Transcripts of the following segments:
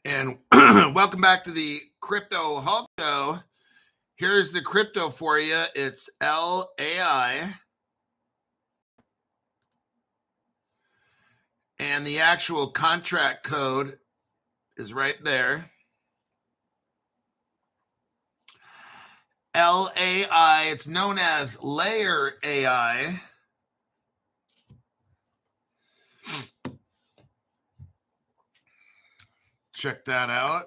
And welcome back to the Crypto Hulk Show. Here's the crypto for you. It's LAI. And the actual contract code is right there. LAI, it's known as LayerAI. Check that out.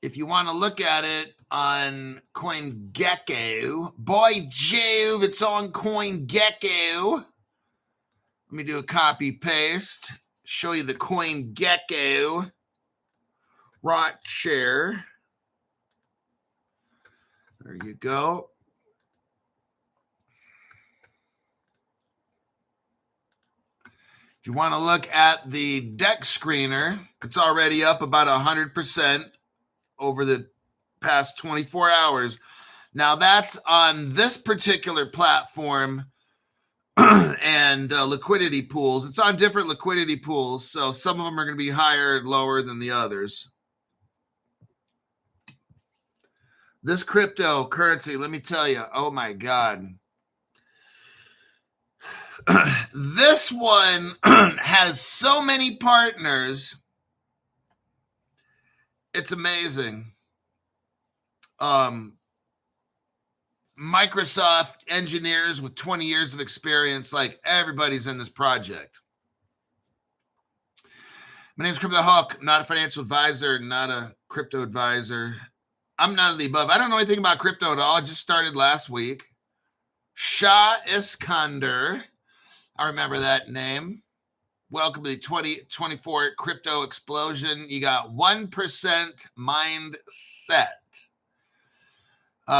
If you want to look at it on CoinGecko, boy Jove, it's on CoinGecko. Let me do a copy paste. Show you the CoinGecko rot share. There you go. If you want to look at the deck screener, it's already up about 100% over the past 24 hours. Now that's on this particular platform and liquidity pools. It's on different liquidity pools, so some of them are going to be higher and lower than the others. This cryptocurrency, let me tell you, oh my God. This one has so many partners. It's amazing. Microsoft engineers with 20 years of experience, like everybody's in this project. My name is Crypto Hawk. I'm not a financial advisor, not a crypto advisor. I'm none of the above. I don't know anything about crypto at all. I just started last week. Shah Iskander. I remember that name. Welcome to the 2024 crypto explosion. You got 1% mindset.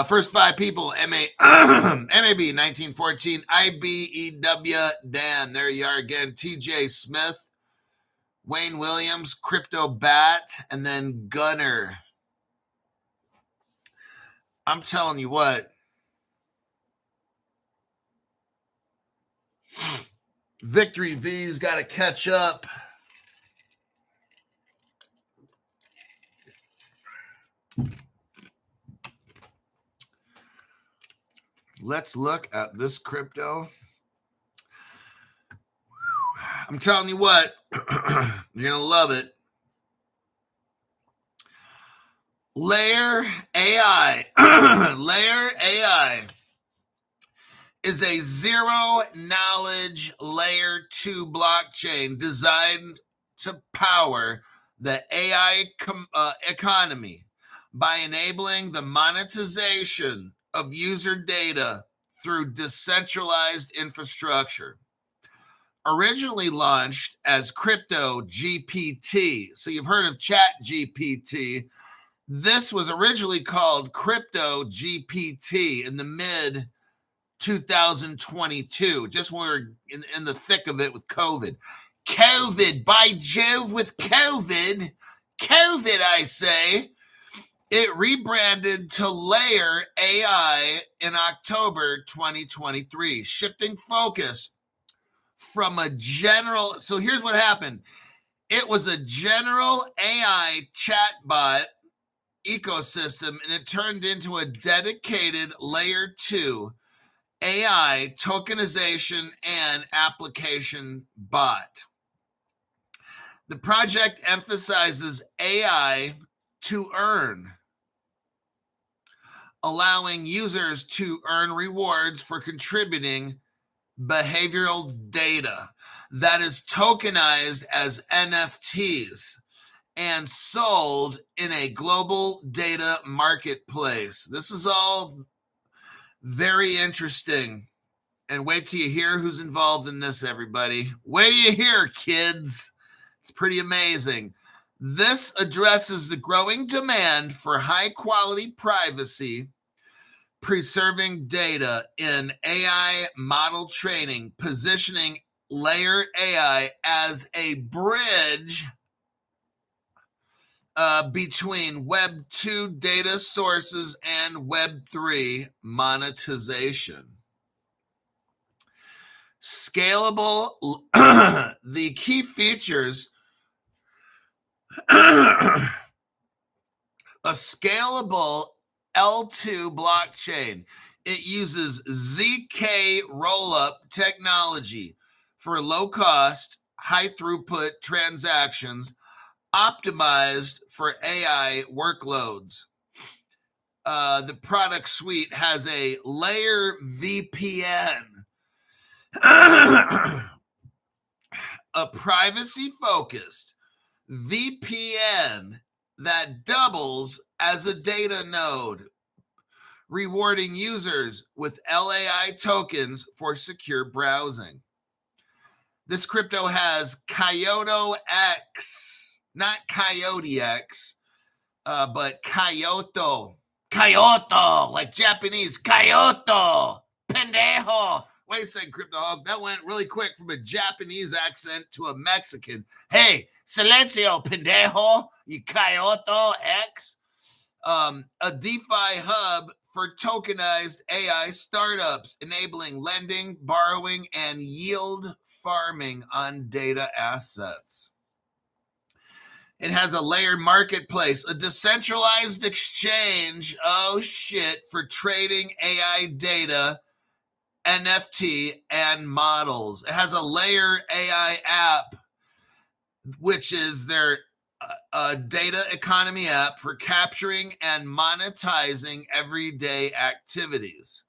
First five people, MAB 1914, IBEW Dan. There you are again. TJ Smith, Wayne Williams, Crypto Bat, and then Gunner. I'm telling you what. Victory V's got to catch up. Let's look at this crypto. I'm telling you what, you're going to love it. LayerAI. LayerAI is a zero-knowledge layer 2 blockchain designed to power the AI economy by enabling the monetization of user data through decentralized infrastructure. Originally launched as Crypto GPT, so you've heard of Chat GPT. This was originally called Crypto GPT in the mid 2022, just when we were in the thick of it with COVID. COVID, by Jove, with COVID, I say, it rebranded to LayerAI in October 2023, shifting focus from a general, so here's what happened. It was a general AI chatbot ecosystem, and it turned into a dedicated layer 2 AI tokenization and application bot. The project emphasizes AI to earn, allowing users to earn rewards for contributing behavioral data that is tokenized as NFTs and sold in a global data marketplace. This is all very interesting. And wait till you hear who's involved in this, everybody. Wait till you hear, kids. It's pretty amazing. This addresses the growing demand for high-quality privacy, preserving data in AI model training, positioning LayerAI as a bridge between Web 2 data sources and Web 3 monetization. Scalable, the key features A scalable L2 blockchain. It uses ZK rollup technology for low cost, high throughput transactions optimized for AI workloads. The product suite has a layer VPN, a privacy-focused VPN that doubles as a data node, rewarding users with LAI tokens for secure browsing. This crypto has Kyoto X, not Coyote X, but Kyoto. Kyoto, like Japanese. Kyoto, pendejo. Wait a second, Crypto Hog. That went really quick from a Japanese accent to a Mexican. Hey, silencio, pendejo, you Kyoto X. A DeFi hub for tokenized AI startups, enabling lending, borrowing, and yield farming on data assets. It has a layered marketplace, a decentralized exchange, oh shit, for trading AI data, NFT, and models. It has a LayerAI app, which is their data economy app for capturing and monetizing everyday activities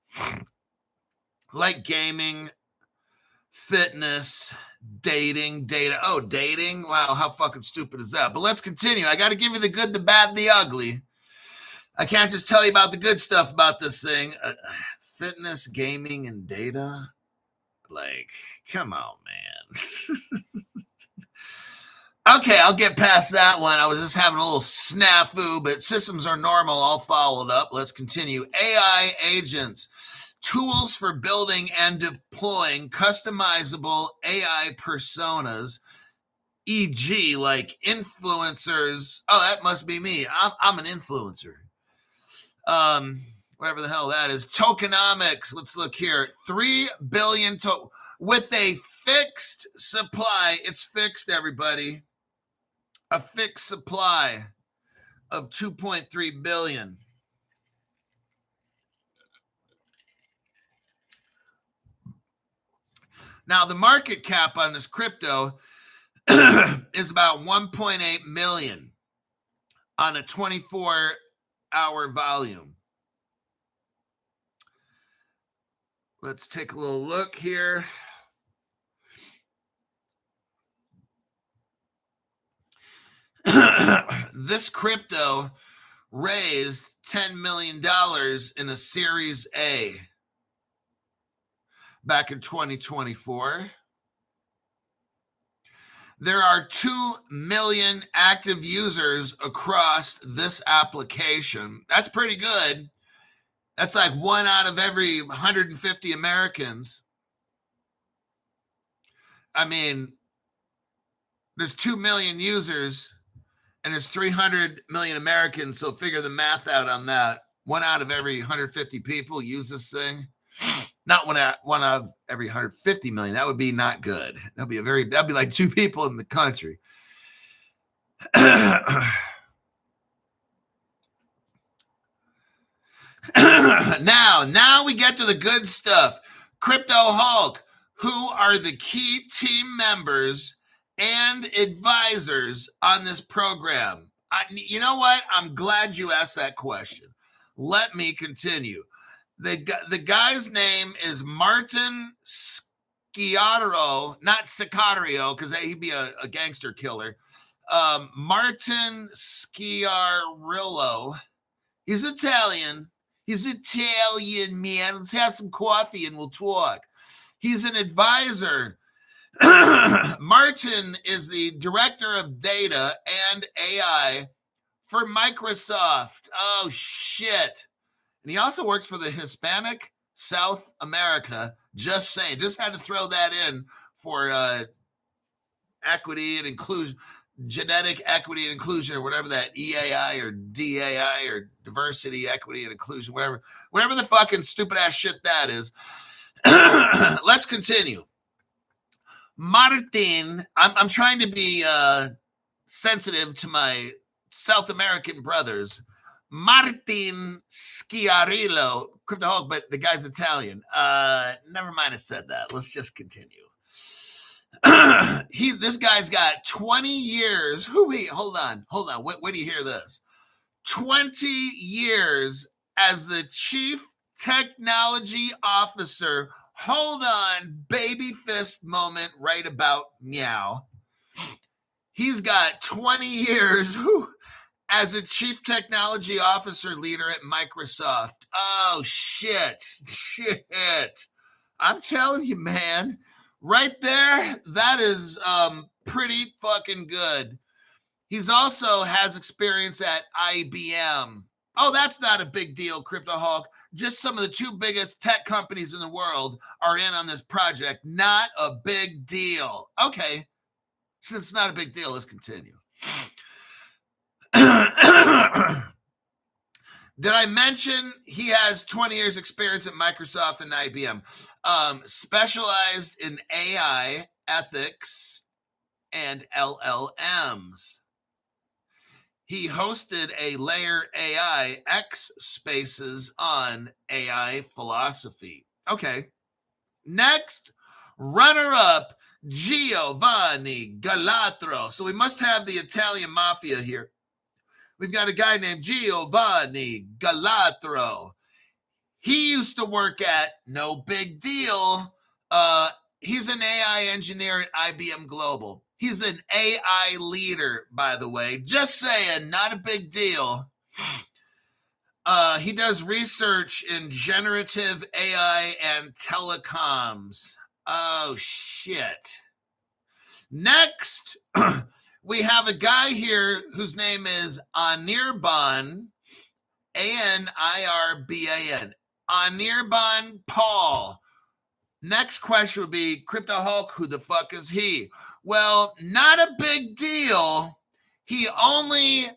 like gaming, fitness, dating, data. Oh, dating? Wow, how fucking stupid is that? But let's continue. I got to give you the good, the bad, and the ugly. I can't just tell you about the good stuff about this thing. Fitness, gaming, and data? Like, come on, man. Okay, I'll get past that one. I was just having a little snafu, but systems are normal. All followed up. Let's continue. AI agents, tools for building and deploying customizable AI personas, e.g., like influencers. Oh, that must be me. I'm an influencer. Whatever the hell that is. Tokenomics. Let's look here. 3 billion with a fixed supply. It's fixed, everybody. A fixed supply of 2.3 billion. Now, the market cap on this crypto is about 1.8 million on a 24-hour volume. Let's take a little look here. This crypto raised $10 million in a Series A back in 2024. There are 2 million active users across this application. That's pretty good. That's like 1 out of every 150 Americans. I mean, there's 2 million users and there's 300 million Americans, so figure the math out on that. 1 out of every 150 people use this thing. Not one out of every 150 million. That would be not good. That'd be like 2 people in the country. Now we get to the good stuff. Crypto Hulk, who are the key team members and advisors on this program? You know what? I'm glad you asked that question. Let me continue. The guy's name is Martin Sciarro, not Sicario, because he'd be a gangster killer. Martin Sciarrillo. He's Italian. He's Italian, man. Let's have some coffee and we'll talk. He's an advisor. Martin is the director of data and AI for Microsoft. Oh, shit. And he also works for the Hispanic South America. Just saying. Just had to throw that in for equity and inclusion, genetic equity and inclusion, or whatever that EAI or DAI or diversity, equity, and inclusion, whatever the fucking stupid ass shit that is. Let's continue. Martin, I'm trying to be sensitive to my South American brothers. Martin Schiarillo, Crypto, but the guy's Italian. Never mind, I said that. Let's just continue. This guy's got 20 years. Wait, hold on. Wait do you hear this? 20 years as the chief technology officer. Hold on, baby fist moment right about meow. He's got 20 years as a chief technology officer leader at Microsoft. Oh, shit. I'm telling you, man, right there, that is pretty fucking good. He's also has experience at IBM. Oh, that's not a big deal, Crypto Hulk. Just some of the two biggest tech companies in the world are in on this project. Not a big deal. Okay, since it's not a big deal, let's continue. Did I mention he has 20 years experience at Microsoft and IBM? Specialized in AI, ethics, and LLMs. He hosted a LayerAI X Spaces on AI philosophy. Okay. Next, runner-up, Giovanni Galatro. So we must have the Italian mafia here. We've got a guy named Giovanni Galatro. He used to work at, no big deal, he's an AI engineer at IBM Global. He's an AI leader, by the way. Just saying, not a big deal. He does research in generative AI and telecoms. Oh, shit. Next, we have a guy here whose name is Anirban, A-N-I-R-B-A-N. Anirban Paul. Next question would be, Crypto Hulk, who the fuck is he? Well, not a big deal. He only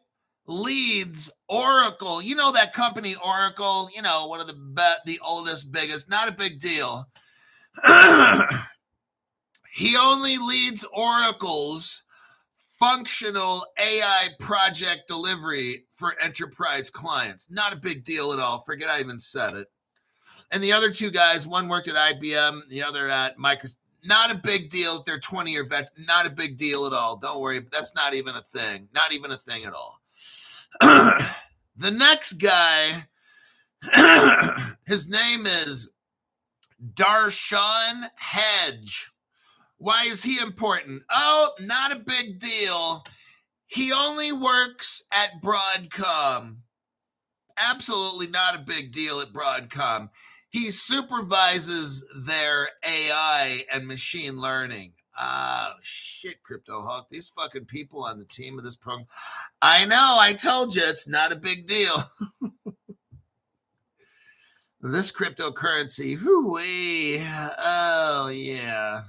leads Oracle. You know that company Oracle, one of the oldest, biggest, not a big deal. He only leads Oracle's functional AI project delivery for enterprise clients. Not a big deal at all. Forget I even said it. And the other two guys, one worked at IBM, the other at Microsoft. Not a big deal. They're 20-year vet. Not a big deal at all. Don't worry. That's not even a thing. Not even a thing at all. The next guy, his name is Darshan Hedge. Why is he important? Oh, not a big deal. He only works at Broadcom. Absolutely not a big deal at Broadcom. He supervises their AI and machine learning. Oh, shit, Crypto Hulk. These fucking people on the team of this program. I know, I told you, it's not a big deal. This cryptocurrency, hoo-wee. Oh, yeah.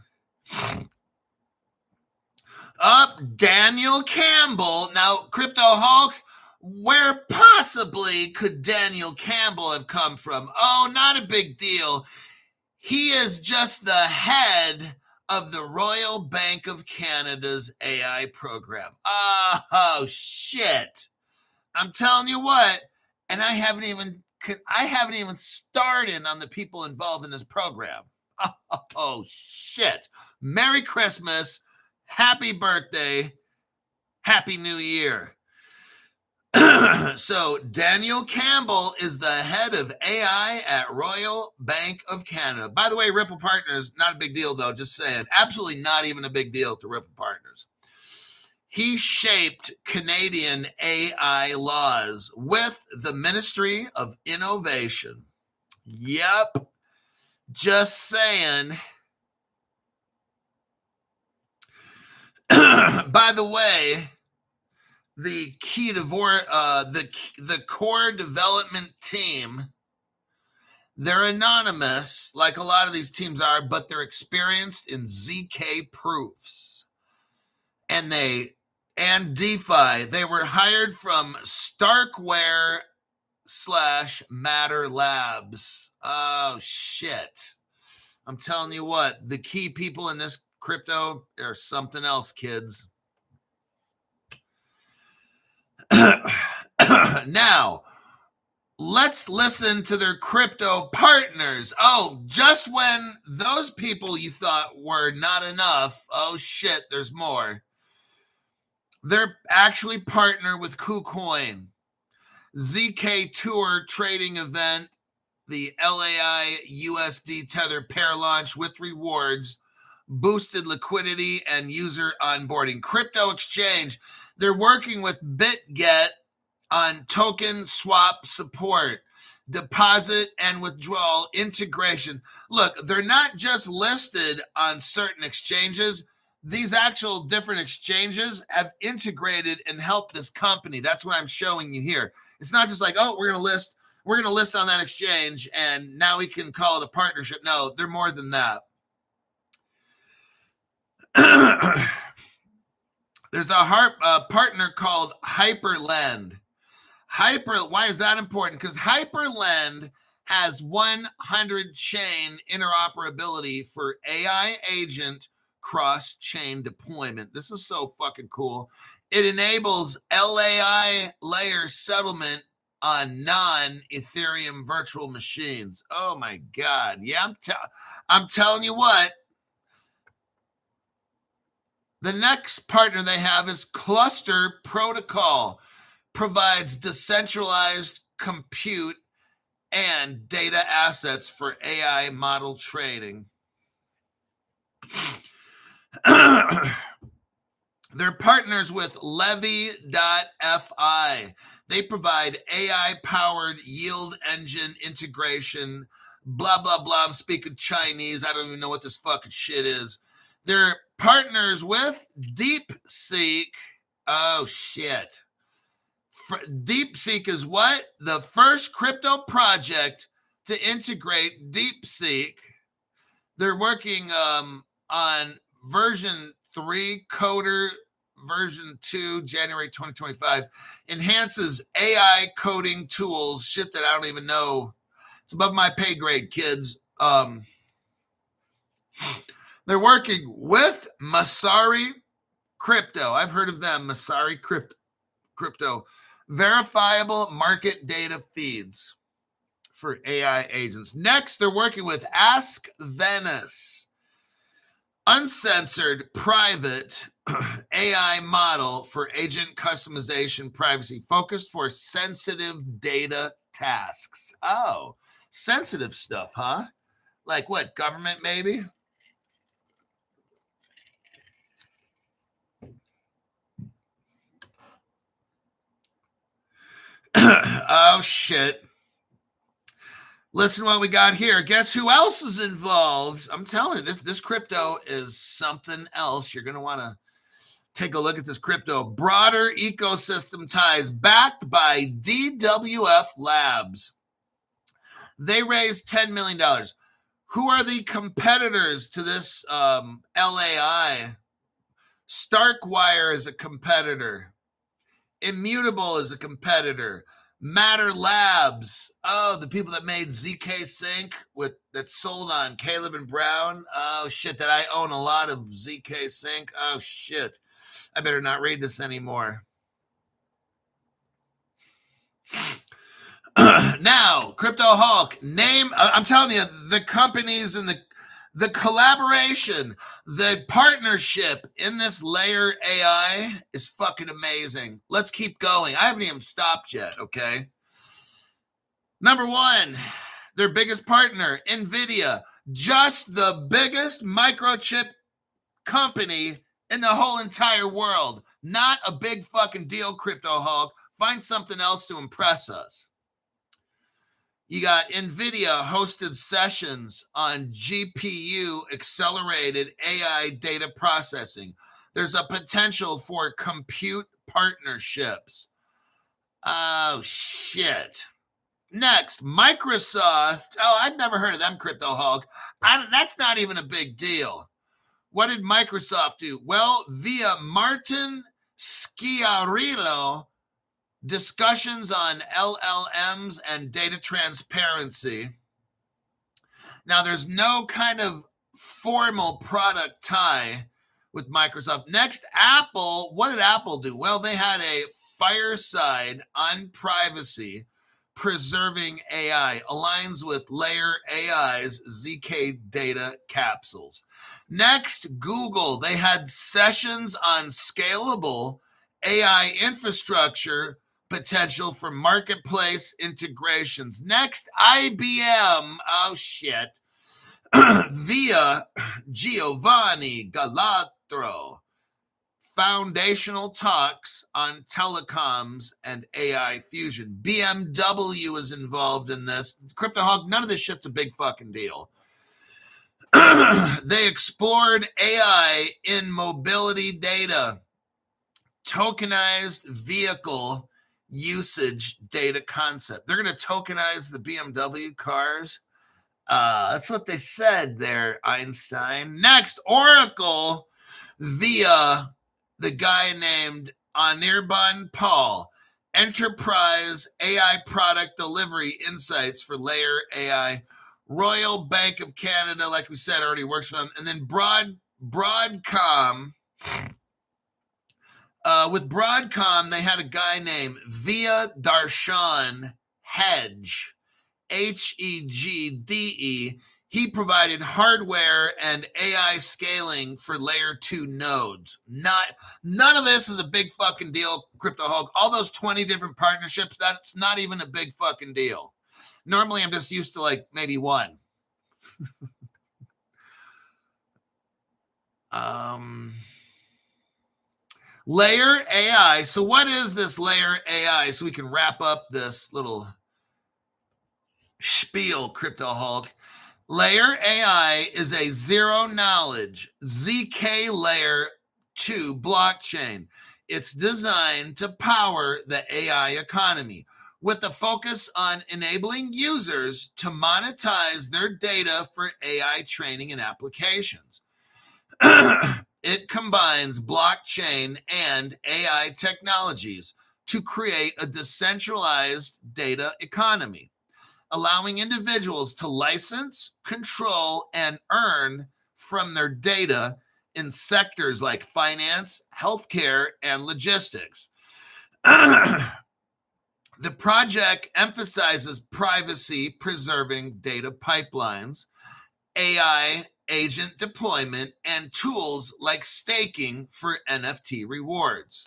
Up, Daniel Campbell. Now, Crypto Hulk, where possibly could Daniel Campbell have come from? Oh, not a big deal. He is just the head of the Royal Bank of Canada's AI program. Oh, shit. I'm telling you what, and I haven't even started on the people involved in this program. Oh, shit. Merry Christmas. Happy birthday. Happy New Year. So Daniel Campbell is the head of AI at Royal Bank of Canada. By the way, Ripple Partners, not a big deal though, just saying. Absolutely not even a big deal to Ripple Partners. He shaped Canadian AI laws with the Ministry of Innovation. Yep. Just saying. By the way, the core development team, they're anonymous, like a lot of these teams are, but they're experienced in ZK proofs. And DeFi. They were hired from Starkware/Matter Labs. Oh, shit. I'm telling you what, the key people in this crypto are something else, kids. Now, let's listen to their crypto partners. Oh, just when those people you thought were not enough, oh shit, there's more. They're actually partnered with KuCoin, ZK Tour trading event, the LAI USD Tether pair launch with rewards, boosted liquidity and user onboarding. Crypto exchange. They're working with BitGet on token swap support, deposit and withdrawal integration. Look, they're not just listed on certain exchanges. These actual different exchanges have integrated and helped this company. That's what I'm showing you here. It's not just like, oh, we're going to list on that exchange and now we can call it a partnership. No, they're more than that. There's a partner called Hyperlend. Why is that important? Because Hyperlend has 100 chain interoperability for AI agent cross-chain deployment. This is so fucking cool. It enables LAI layer settlement on non-Ethereum virtual machines. Oh my God. Yeah, I'm telling you what. The next partner they have is Cluster Protocol. Provides decentralized compute and data assets for AI model trading. They're partners with Levy.fi. They provide AI-powered yield engine integration, blah, blah, blah. I'm speaking Chinese. I don't even know what this fucking shit is. They're partners with DeepSeek. Oh, shit. DeepSeek is what? The first crypto project to integrate DeepSeek. They're working on version 3 coder, version 2, January 2025. Enhances AI coding tools, shit that I don't even know. It's above my pay grade, kids. They're working with Masari Crypto. I've heard of them, Masari Crypto. Verifiable market data feeds for AI agents. Next, they're working with Ask Venice. Uncensored private AI model for agent customization privacy focused for sensitive data tasks. Oh, sensitive stuff, huh? Like what, government maybe? Oh, shit. Listen to what we got here. Guess who else is involved? I'm telling you, this crypto is something else. You're going to want to take a look at this crypto. Broader ecosystem ties backed by DWF Labs. They raised $10 million. Who are the competitors to this LAI? Starkwire is a competitor. Immutable is a competitor. Matter Labs. Oh, the people that made ZK Sync that sold on Caleb and Brown. Oh, shit, that I own a lot of ZK Sync. Oh, shit. I better not read this anymore. Now, Crypto Hulk. Name, I'm telling you, the companies and the collaboration, the partnership in this LayerAI is fucking amazing. Let's keep going. I haven't even stopped yet, okay? Number one, their biggest partner, NVIDIA. Just the biggest microchip company in the whole entire world. Not a big fucking deal, Crypto Hulk. Find something else to impress us. You got NVIDIA hosted sessions on GPU accelerated AI data processing. There's a potential for compute partnerships. Oh, shit. Next, Microsoft. Oh, I've never heard of them, Crypto Hulk. That's not even a big deal. What did Microsoft do? Well, via Martin Schiarillo, discussions on LLMs and data transparency. Now, there's no kind of formal product tie with Microsoft. Next, Apple. What did Apple do? Well, they had a fireside on privacy, preserving AI, aligns with LayerAI's ZK data capsules. Next, Google. They had sessions on scalable AI infrastructure potential for marketplace integrations. Next, IBM. Oh, shit. Via Giovanni Galatro. Foundational talks on telecoms and AI fusion. BMW is involved in this. CryptoHawk, none of this shit's a big fucking deal. They explored AI in mobility data, tokenized vehicle usage data concept. They're going to tokenize the BMW cars. That's what they said there, Einstein. Next, Oracle via the guy named Anirban Paul. Enterprise AI product delivery insights for LayerAI. Royal Bank of Canada, like we said, already works for them. And then Broadcom. With Broadcom, they had a guy named Via Darshan Hedge, Hegde. He provided hardware and AI scaling for layer 2 nodes. None of this is a big fucking deal, CryptoHawk. All those 20 different partnerships, that's not even a big fucking deal. Normally, I'm just used to like maybe one. LayerAI. So what is this LayerAI? So we can wrap up this little spiel, CryptoHawk. LayerAI is a zero-knowledge ZK layer 2 blockchain. It's designed to power the AI economy with a focus on enabling users to monetize their data for AI training and applications. It combines blockchain and AI technologies to create a decentralized data economy, allowing individuals to license, control, and earn from their data in sectors like finance, healthcare, and logistics. The project emphasizes privacy-preserving data pipelines, AI agent deployment, and tools like staking for NFT rewards.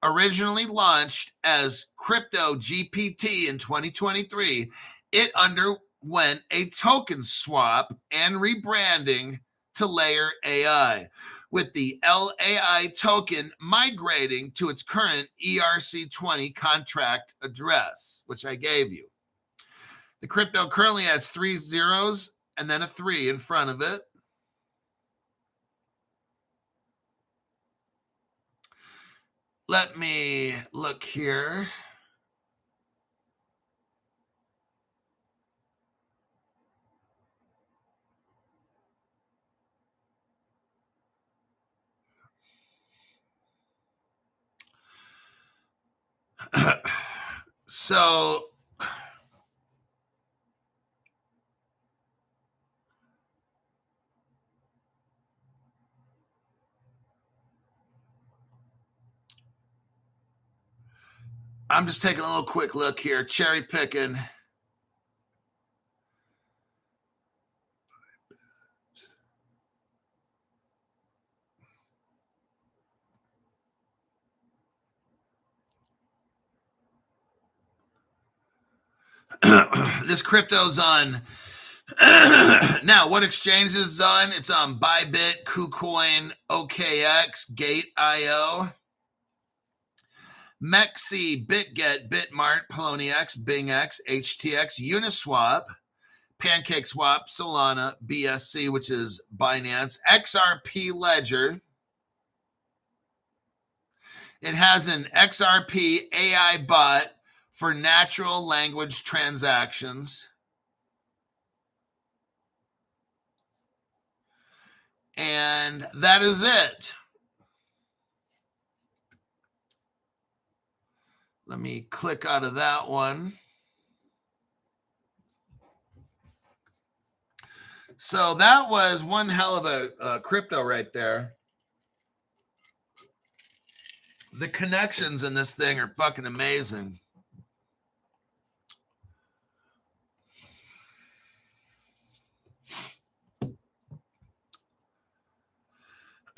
Originally launched as Crypto GPT in 2023, it underwent a token swap and rebranding to LayerAI, with the LAI token migrating to its current ERC20 contract address, which I gave you. The crypto currently has 3 zeros and then a 3 in front of it. Let me look here. So I'm just taking a little quick look here, cherry picking. This crypto's on. Now, what exchange is it on? It's on Bybit, KuCoin, OKX, Gate.io, Mexi, BitGet, Bitmart, Poloniex, BingX, HTX, Uniswap, PancakeSwap, Solana, BSC, which is Binance, XRP Ledger. It has an XRP AI bot for natural language transactions. And that is it. Let me click out of that one. So that was one hell of a crypto right there. The connections in this thing are fucking amazing.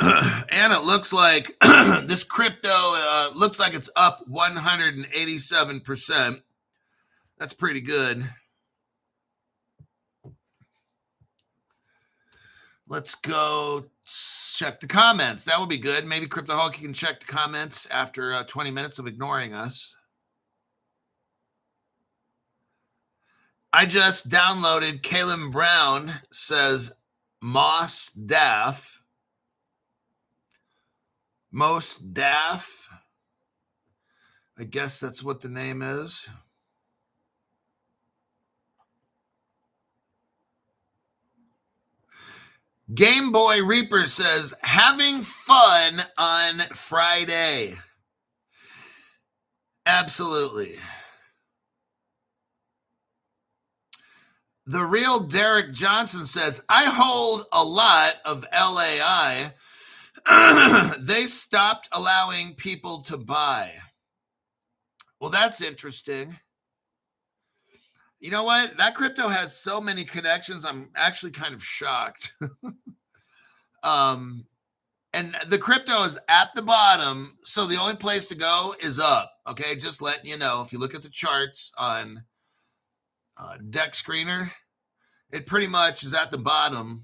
And it looks like this crypto looks like it's up 187%. That's pretty good. Let's go check the comments. That would be good. Maybe Cryptoholic can check the comments after 20 minutes of ignoring us. I just downloaded Caleb Brown says Moss Daff. Most Daff. I guess that's what the name is. Game Boy Reaper says, having fun on Friday. Absolutely. The real Derek Johnson says, I hold a lot of LAI. They stopped allowing people to buy. Well, that's interesting. You know what? That crypto has so many connections. I'm actually kind of shocked. And the crypto is at the bottom. So the only place to go is up. Okay. Just letting you know, if you look at the charts on Deck Screener, it pretty much is at the bottom.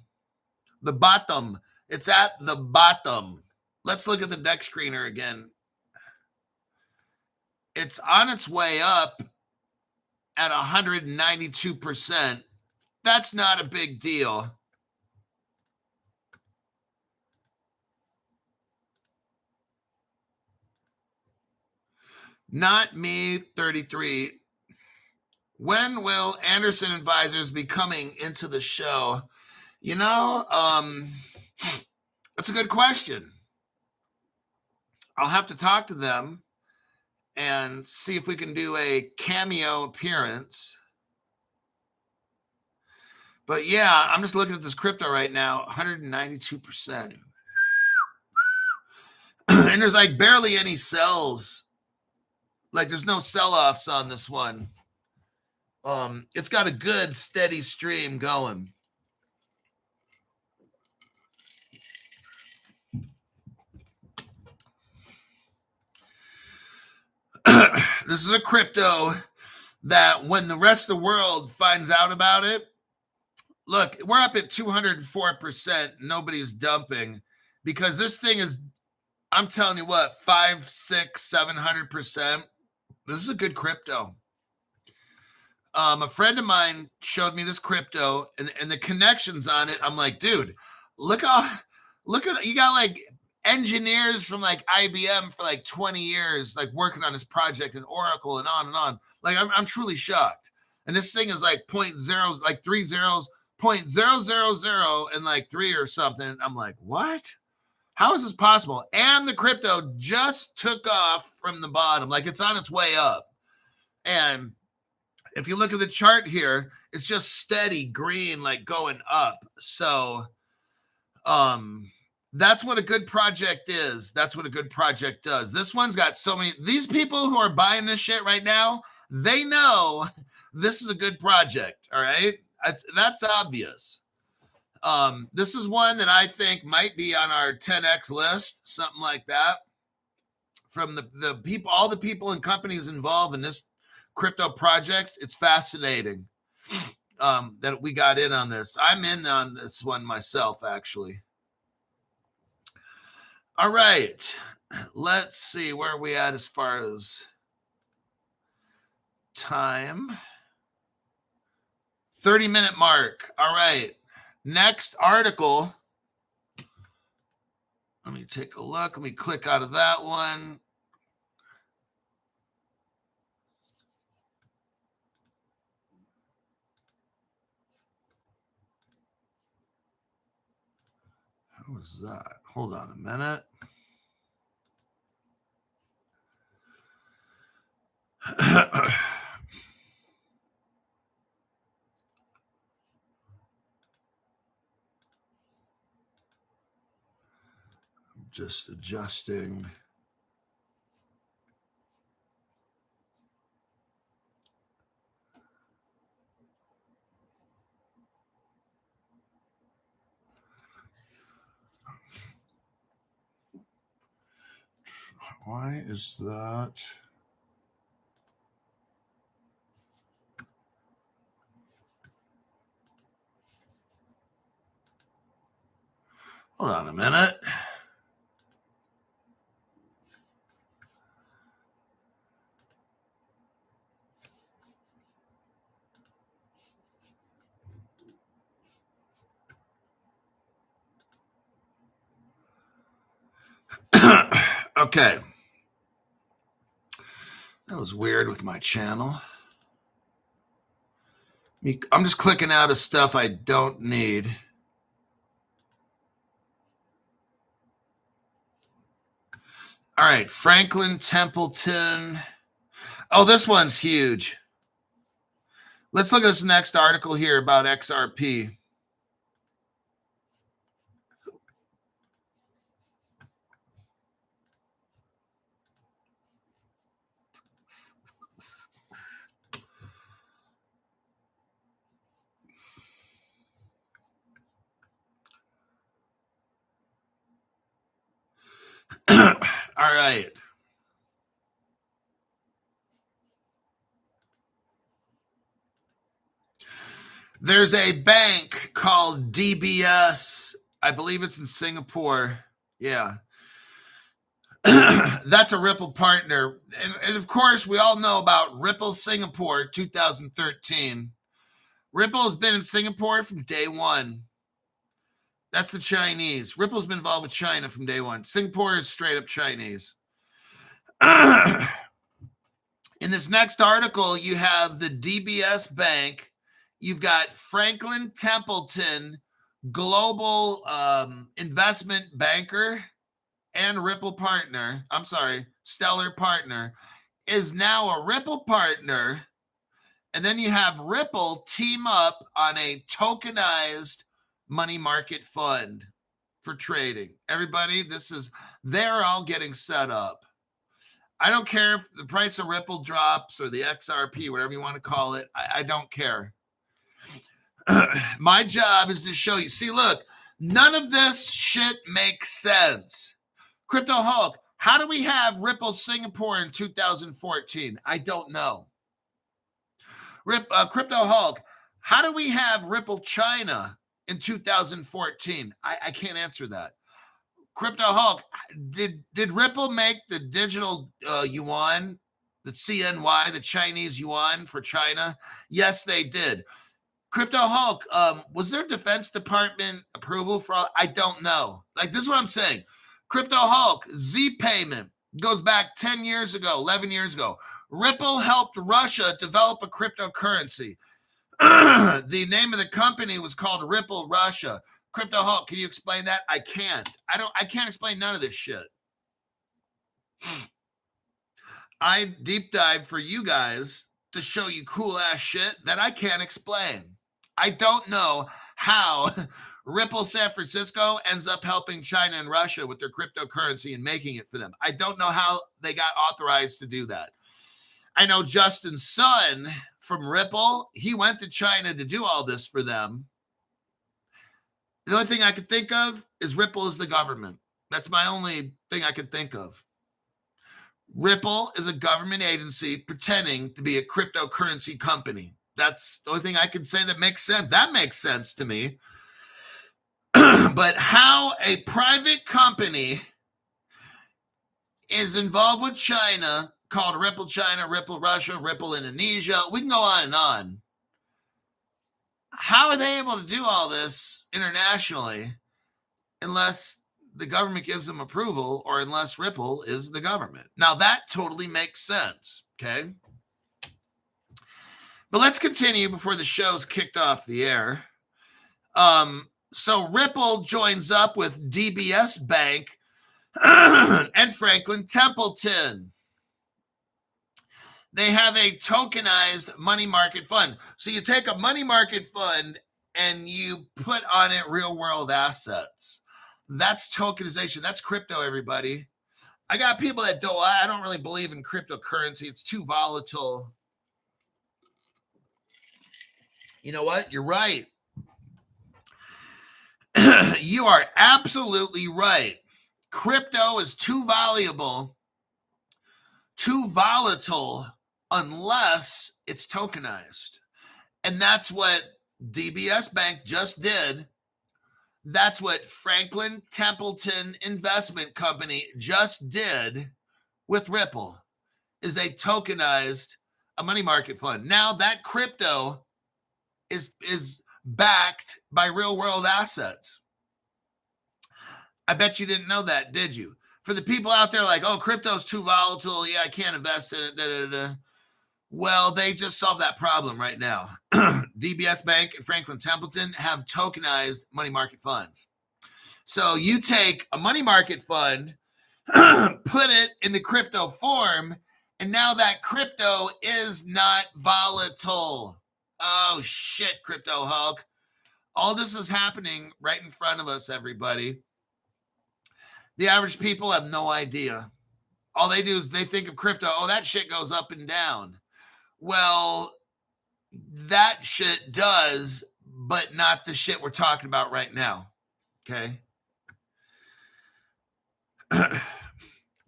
The bottom. It's at the bottom. Let's look at the Deck Screener again. It's on its way up at 192%. That's not a big deal. Not me, 33. When will Anderson Advisors be coming into the show? You know, that's a good question. I'll have to talk to them and see if we can do a cameo appearance. But yeah, I'm just looking at this crypto right now, 192%. And there's like barely any sells. Like there's no sell-offs on this one. It's got a good steady stream going. This is a crypto that when the rest of the world finds out about it, look, we're up at 204%. Nobody's dumping because this thing is, I'm telling you what, 500, 600, 700%. This is a good crypto. A friend of mine showed me this crypto and the connections on it. I'm like, dude, look at, you got like engineers from like IBM for like 20 years, like working on this project and Oracle and on and on. Like I'm truly shocked. And this thing is like 0.0, like 3 zeros, 0.000 and like 3 or something. I'm like, what? How is this possible? And the crypto just took off from the bottom. Like it's on its way up. And if you look at the chart here, it's just steady green, like going up. So that's what a good project is. That's what a good project does. This one's got so many, these people who are buying this shit right now, they know this is a good project. All right. That's obvious. This is one that I think might be on our 10X list, something like that. From the people, all the people and companies involved in this crypto project, it's fascinating that we got in on this. I'm in on this one myself, actually. All right, let's see where are we at as far as time. 30-minute mark. All right, next article. Let me take a look. Let me click out of that one. How was that? Hold on a minute. I'm just adjusting. Why is that? Hold on a minute. Okay. That was weird with my channel. I'm just clicking out of stuff I don't need. All right, Franklin Templeton. Oh, this one's huge. Let's look at this next article here about XRP. All right. There's a bank called DBS. I believe it's in Singapore. Yeah. That's a Ripple partner. And of course, we all know about Ripple Singapore 2013. Ripple has been in Singapore from day one. That's the Chinese. Ripple's been involved with China from day one. Singapore is straight up Chinese. In this next article, you have the DBS Bank. You've got Franklin Templeton, global investment banker and Ripple partner. I'm sorry, Stellar partner, is now a Ripple partner. And then you have Ripple team up on a tokenized money market fund for trading. Everybody, they're all getting set up. I don't care if the price of Ripple drops or the XRP, whatever you want to call it. I don't care. My job is to show you. See, look, none of this shit makes sense. Crypto Hulk, how do we have Ripple Singapore in 2014? I don't know. Crypto Hulk, how do we have Ripple China in 2014? I can't answer that. Crypto Hulk, did Ripple make the digital yuan, the CNY, the Chinese yuan for China? Yes, they did. Crypto Hulk, was there Defense Department approval for all? I don't know. Like, this is what I'm saying. Crypto Hulk, Z payment goes back 10 years ago, 11 years ago. Ripple helped Russia develop a cryptocurrency. The name of the company was called Ripple Russia. Crypto Hulk, can you explain that? I can't. I can't explain none of this shit. I deep dive for you guys to show you cool ass shit that I can't explain. I don't know how Ripple San Francisco ends up helping China and Russia with their cryptocurrency and making it for them. I don't know how they got authorized to do that. I know Justin Sun from Ripple, he went to China to do all this for them. The only thing I could think of is Ripple is the government. That's my only thing I could think of. Ripple is a government agency pretending to be a cryptocurrency company. That's the only thing I can say that makes sense. That makes sense to me. But how a private company is involved with China, called Ripple China, Ripple Russia, Ripple Indonesia, we can go on and on. How are they able to do all this internationally unless the government gives them approval or unless Ripple is the government? Now, that totally makes sense, okay? But let's continue before the show's kicked off the air. So Ripple joins up with DBS Bank and Franklin Templeton. They have a tokenized money market fund. So you take a money market fund and you put on it real world assets. That's tokenization. That's crypto, everybody. I got people that I don't really believe in cryptocurrency. It's too volatile. You know what? You're right. You are absolutely right. Crypto is too valuable too volatile unless it's tokenized. And that's what DBS Bank just did. That's what Franklin Templeton Investment Company just did with Ripple, is they tokenized a money market fund. Now that crypto is backed by real world assets. I bet you didn't know that, did you? For the people out there like, oh, crypto's too volatile. Yeah, I can't invest in it. Da, da, da. Well, they just solved that problem right now. DBS Bank and Franklin Templeton have tokenized money market funds. So you take a money market fund, put it in the crypto form, and now that crypto is not volatile. Oh, shit, Crypto Hulk. All this is happening right in front of us, everybody. The average people have no idea. All they do is they think of crypto, oh, that shit goes up and down. Well, that shit does, but not the shit we're talking about right now. Okay.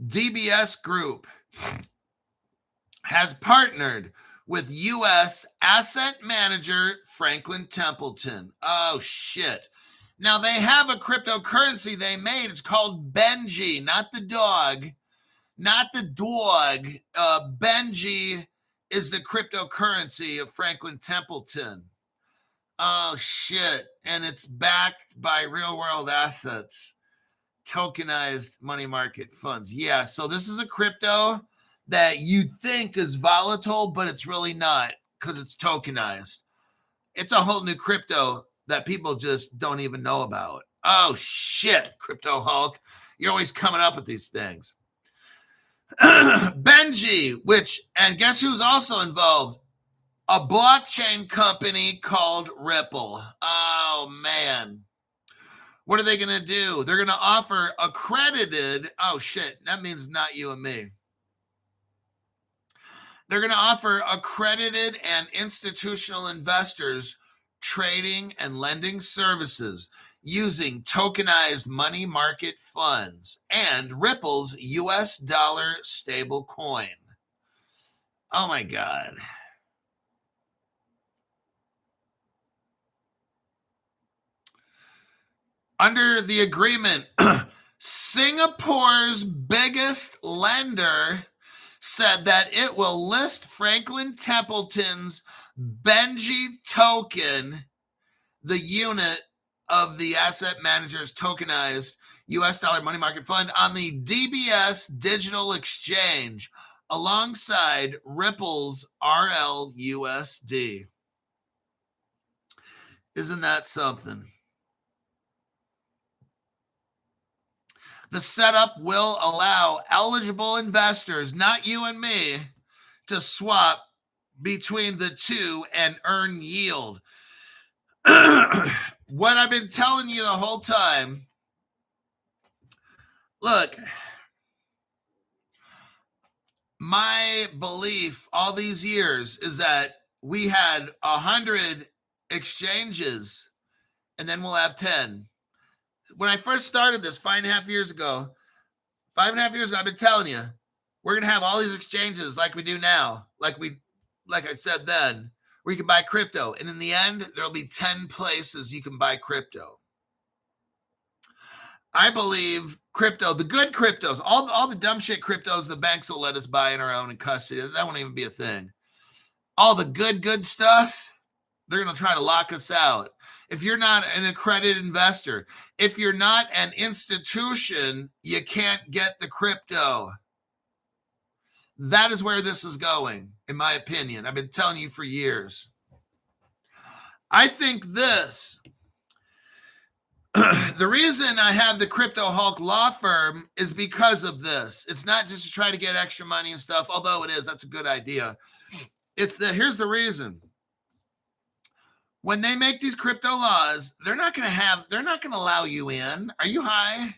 DBS Group has partnered with U.S. asset manager Franklin Templeton. Oh, shit. Now, they have a cryptocurrency they made. It's called Benji, not the dog. Not the dog. Benji is the cryptocurrency of Franklin Templeton. Oh, shit. And it's backed by real-world assets, tokenized money market funds. Yeah, so this is a crypto that you think is volatile, but it's really not because it's tokenized. It's a whole new crypto that people just don't even know about. Oh, shit, Crypto Hulk. You're always coming up with these things. Benji, and guess who's also involved? A blockchain company called Ripple. Oh, man. What are they going to do? They're going to offer accredited, oh, shit, that means not you and me. They're going to offer accredited and institutional investors trading and lending services using tokenized money market funds and Ripple's US dollar stable coin. Oh my God. Under the agreement, Singapore's biggest lender said that it will list Franklin Templeton's Benji token, the unit of the asset manager's tokenized US dollar money market fund, on the DBS digital exchange alongside Ripple's RLUSD. Isn't that something? The setup will allow eligible investors, not you and me, to swap between the two and earn yield. What I've been telling you the whole time, look, my belief all these years is that we had 100 exchanges and then we'll have 10. When I first started this 5.5 years ago, I've been telling you, we're going to have all these exchanges like we do now, like I said then, where you can buy crypto. And in the end, there'll be 10 places you can buy crypto. I believe crypto, the good cryptos, all the dumb shit cryptos the banks will let us buy in our own in custody, that won't even be a thing. All the good stuff, they're going to try to lock us out. If you're not an accredited investor, if you're not an institution, you can't get the crypto. That is where this is going, in my opinion. I've been telling you for years. I think this, the reason I have the Crypto Hulk law firm is because of this. It's not just to try to get extra money and stuff, although it is, that's a good idea. Here's the reason. When they make these crypto laws, they're not going to allow you in. Are you high?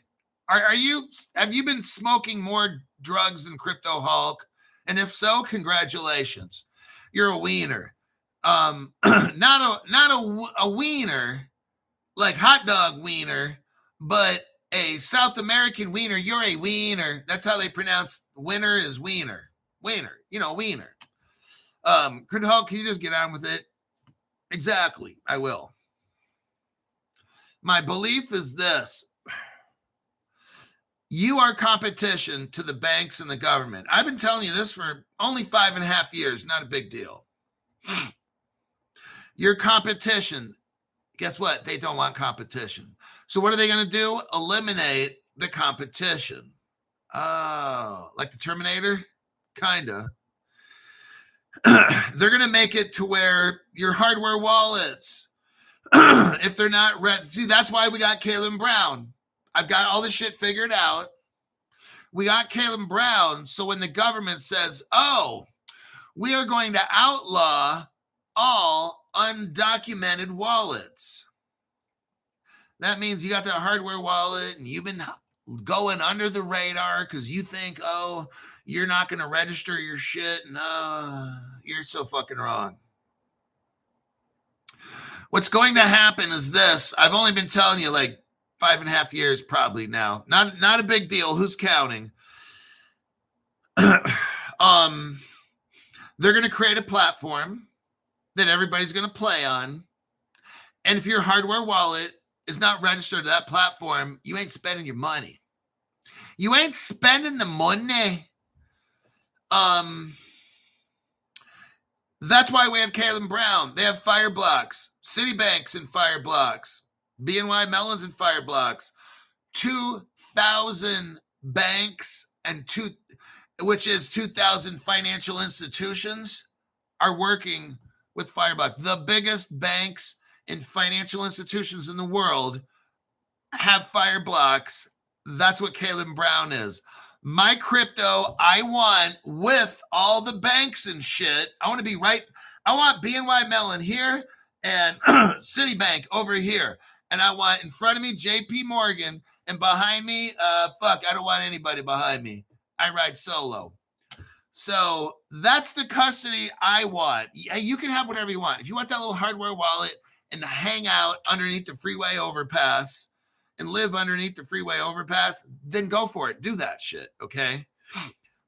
Have you been smoking more drugs than Crypto Hulk? And if so, congratulations. You're a wiener. Not a wiener, like hot dog wiener, but a South American wiener. You're a wiener. That's how they pronounce winner is wiener. Wiener. Crypto Hulk, can you just get on with it? Exactly. I will. My belief is this. You are competition to the banks and the government. I've been telling you this for only 5.5 years. Not a big deal. Your competition. Guess what? They don't want competition. So what are they going to do? Eliminate the competition. Oh, like the Terminator? Kinda. They're going to make it to where your hardware wallets, if they're not ready. See, that's why we got Caleb Brown. I've got all this shit figured out. We got Caleb Brown. So when the government says, oh, we are going to outlaw all undocumented wallets, that means you got that hardware wallet and you've been going under the radar because you think, oh, you're not going to register your shit. No, you're so fucking wrong. What's going to happen is this. I've only been telling you like 5.5 years probably now. Not a big deal. Who's counting? They're going to create a platform that everybody's going to play on. And if your hardware wallet is not registered to that platform, you ain't spending your money. You ain't spending the money. That's why we have Caleb Brown. They have Fireblocks, Citibank's in Fireblocks, BNY Mellon's in Fireblocks, 2,000 banks and 2,000 financial institutions are working with Fireblocks. The biggest banks and financial institutions in the world have Fireblocks. That's what Caleb Brown is. My crypto, I want with all the banks and shit. I want to be right. I want BNY Mellon here and Citibank over here. And I want in front of me JP Morgan and behind me, I don't want anybody behind me. I ride solo. So that's the custody I want. You can have whatever you want. If you want that little hardware wallet and hang out underneath the freeway overpass and live underneath the freeway overpass, then go for it. Do that shit, okay?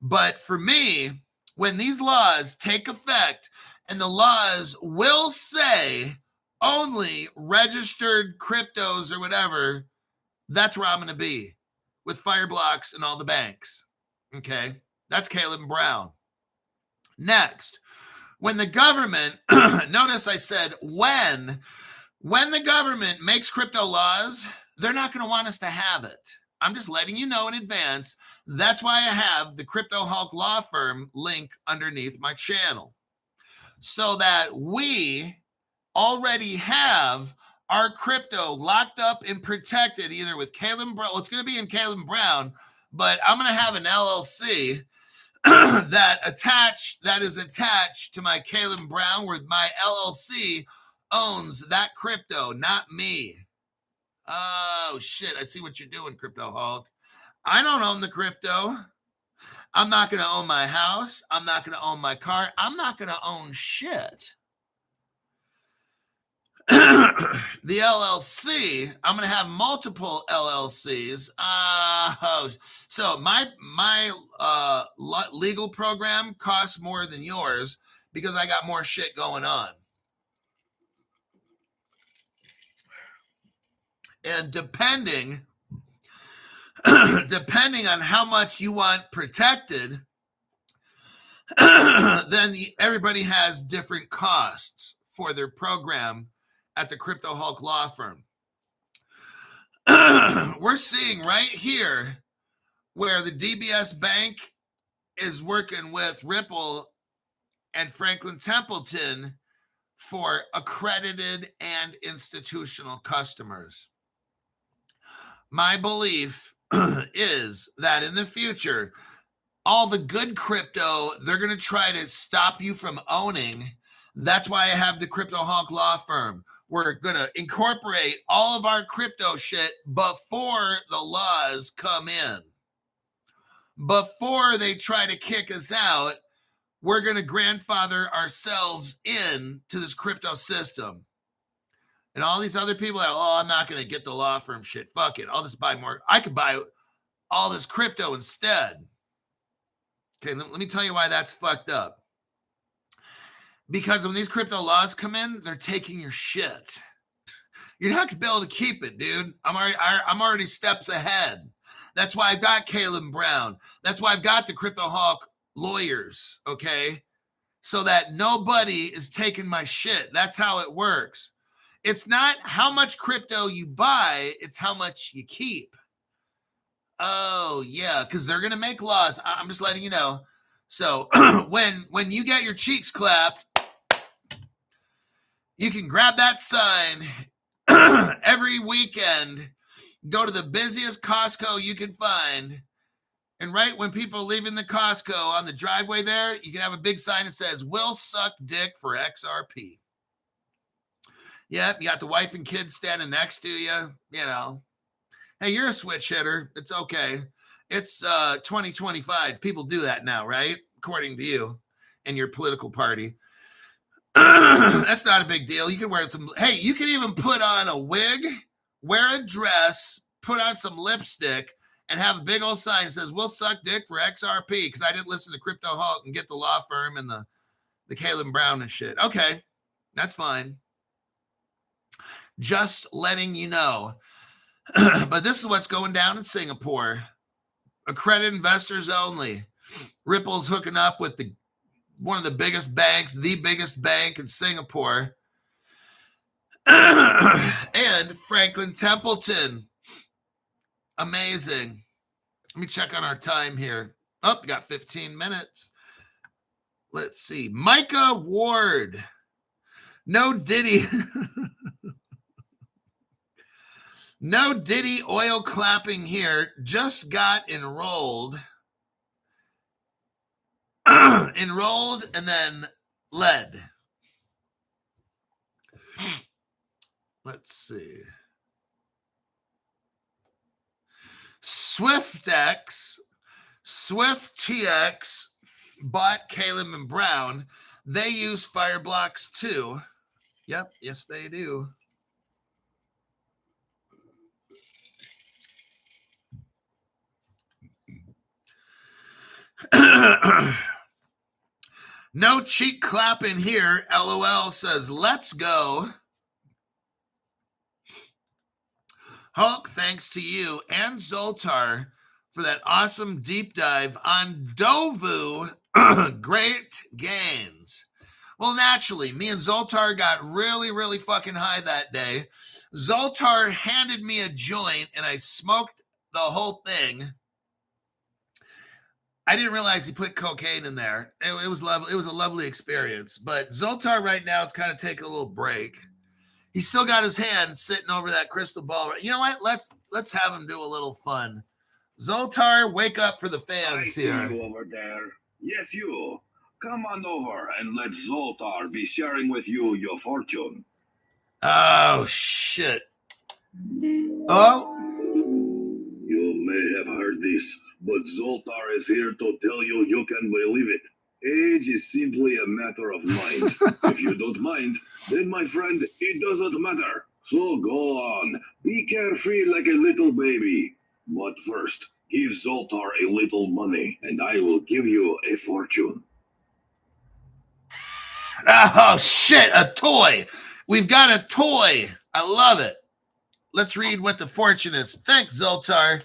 But for me, when these laws take effect and the laws will say only registered cryptos or whatever, that's where I'm going to be with Fireblocks and all the banks, okay? That's Caleb Brown. Next, when the government, notice I said when the government makes crypto laws, they're not going to want us to have it. I'm just letting you know in advance. That's why I have the Crypto Hulk law firm link underneath my channel, so that we already have our crypto locked up and protected either with Caleb Brown. Well, it's going to be in Caleb Brown, but I'm going to have an LLC that is attached to my Caleb Brown, where my LLC owns that crypto, not me. Oh, shit. I see what you're doing, Crypto Hulk. I don't own the crypto. I'm not going to own my house. I'm not going to own my car. I'm not going to own shit. The LLC, I'm going to have multiple LLCs. So my legal program costs more than yours because I got more shit going on. And depending on how much you want protected, then everybody has different costs for their program at the Crypto Hulk law firm. We're seeing right here where the DBS Bank is working with Ripple and Franklin Templeton for accredited and institutional customers. My belief is that in the future, all the good crypto, they're going to try to stop you from owning. That's why I have the Crypto Hulk law firm. We're going to incorporate all of our crypto shit before the laws come in. Before they try to kick us out, we're going to grandfather ourselves in to this crypto system. And all these other people that, I'm not going to get the law firm shit. Fuck it. I'll just buy more. I could buy all this crypto instead. Okay, let me tell you why that's fucked up. Because when these crypto laws come in, they're taking your shit. You're not gonna be able to keep it, dude. I'm already steps ahead. That's why I've got Caleb Brown. That's why I've got the Crypto Hawk lawyers, okay? So that nobody is taking my shit. That's how it works. It's not how much crypto you buy, it's how much you keep. Oh, yeah, because they're going to make laws. I'm just letting you know. So when you get your cheeks clapped, you can grab that sign every weekend, go to the busiest Costco you can find, and right when people are leaving the Costco on the driveway there, you can have a big sign that says, "Will suck dick for XRP." Yep, you got the wife and kids standing next to you, you know. Hey, you're a switch hitter. It's okay. It's 2025. People do that now, right? According to you and your political party. That's not a big deal. You can wear some. Hey, you can even put on a wig, wear a dress, put on some lipstick, and have a big old sign that says, "We'll suck dick for XRP," because I didn't listen to Crypto Hulk and get the law firm and the Caleb Brown and shit. Okay, that's fine. Just letting you know. But this is what's going down in Singapore. Accredited investors only. Ripple's hooking up with one of the biggest banks, the biggest bank in Singapore. And Franklin Templeton. Amazing. Let me check on our time here. Oh, we got 15 minutes. Let's see. Micah Ward. No Diddy. No Diddy oil clapping here. Just got enrolled. Enrolled and then led. Let's see. SwiftX, SwiftTX bought Caleb and Brown. They use Fireblocks too. Yep, yes they do. No cheek clapping here. LOL says, let's go. Hulk, thanks to you and Zoltar for that awesome deep dive on Dovu. Great gains. Well, naturally, me and Zoltar got really, really fucking high that day. Zoltar handed me a joint and I smoked the whole thing. I didn't realize he put cocaine in there. It was lovely. It was a lovely experience. But Zoltar right now is kind of taking a little break. He's still got his hand sitting over that crystal ball. You know what? Let's have him do a little fun. Zoltar, wake up for the fans here. I see you over there. Yes, you. Come on over and let Zoltar be sharing with you your fortune. Oh, shit. Oh? You may have heard this, but Zoltar is here to tell you you can believe it. Age is simply a matter of mind. If you don't mind, then my friend, it doesn't matter. So go on, be carefree like a little baby. But first, give Zoltar a little money, and I will give you a fortune. Oh, shit, a toy. We've got a toy. I love it. Let's read what the fortune is. Thanks, Zoltar.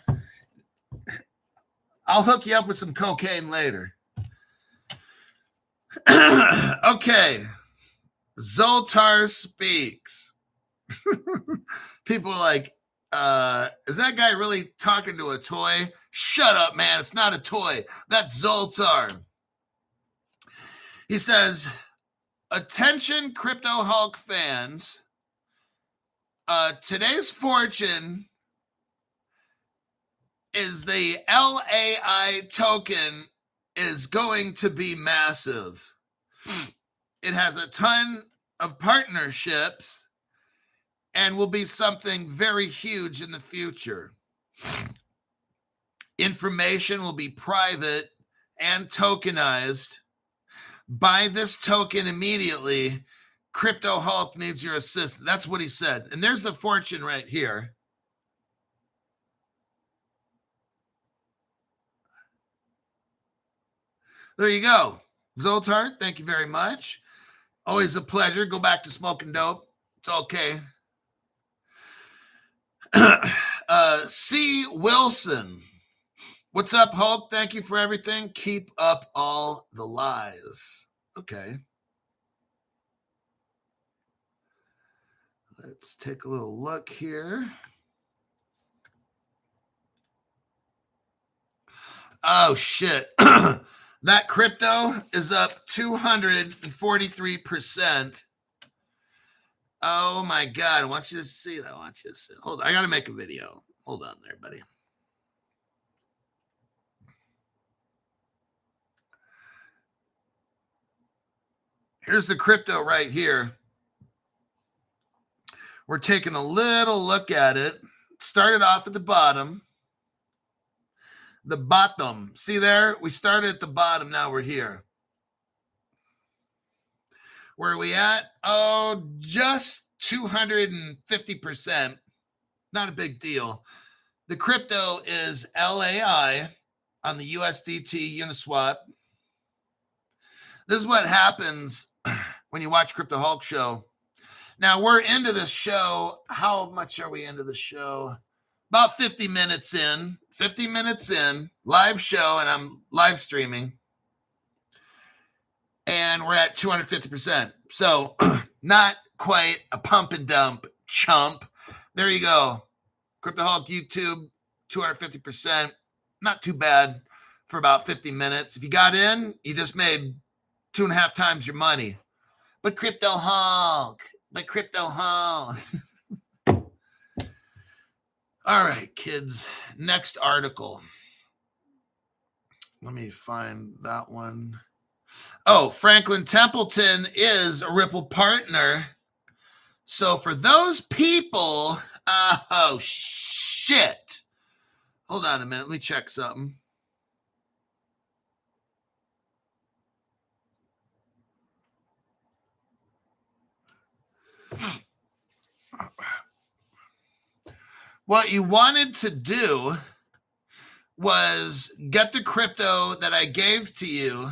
I'll hook you up with some cocaine later. Okay. Zoltar speaks. People are like, is that guy really talking to a toy? Shut up, man. It's not a toy. That's Zoltar. He says, attention, Crypto Hulk fans. Today's fortune is the LAI token is going to be massive. It has a ton of partnerships and will be something very huge in the future. Information will be private and tokenized. Buy this token immediately. Crypto Hulk needs your assistance. That's what he said. And there's the fortune right here. There you go. Zoltar, thank you very much. Always a pleasure. Go back to smoking dope. It's okay. C. Wilson. What's up, Hulk? Thank you for everything. Keep up all the lies. Okay. Let's take a little look here. Oh, shit. That crypto is up 243%. Oh, my God. I want you to see that. Hold on. I got to make a video. Hold on there, buddy. Here's the crypto right here. We're taking a little look at it. Started off at the bottom. The bottom. See there? We started at the bottom. Now we're here. Where are we at? Oh, just 250%. Not a big deal. The crypto is LAI on the USDT Uniswap. This is what happens when you watch Crypto Hulk Show. Now, we're into this show. How much are we into the show? About 50 minutes in. 50 minutes in. Live show, and I'm live streaming. And we're at 250%. So, not quite a pump and dump chump. There you go. Crypto Hulk YouTube, 250%. Not too bad for about 50 minutes. If you got in, you just made 2.5 times your money. But Crypto Hulk. All right, kids. Next article. Let me find that one. Oh, Franklin Templeton is a Ripple partner. So for those people, oh, shit. Hold on a minute. Let me check something. What you wanted to do was get the crypto that I gave to you.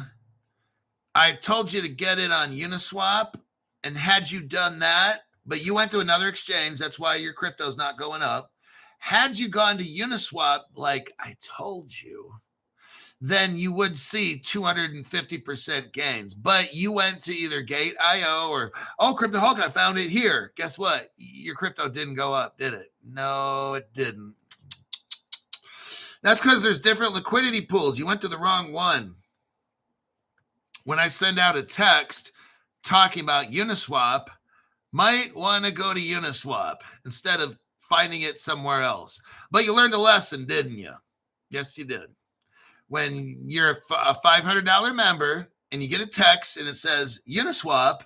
I told you to get it on Uniswap, and had you done that, but you went to another exchange, that's why your crypto is not going up. Had you gone to Uniswap like I told you, then you would see 250% gains. But you went to either Gate.io or, oh, Crypto Hulk, I found it here. Guess what? Your crypto didn't go up, did it? No, it didn't. That's because there's different liquidity pools. You went to the wrong one. When I send out a text talking about Uniswap, might want to go to Uniswap instead of finding it somewhere else. But you learned a lesson, didn't you? Yes, you did. When you're a $500 member and you get a text and it says Uniswap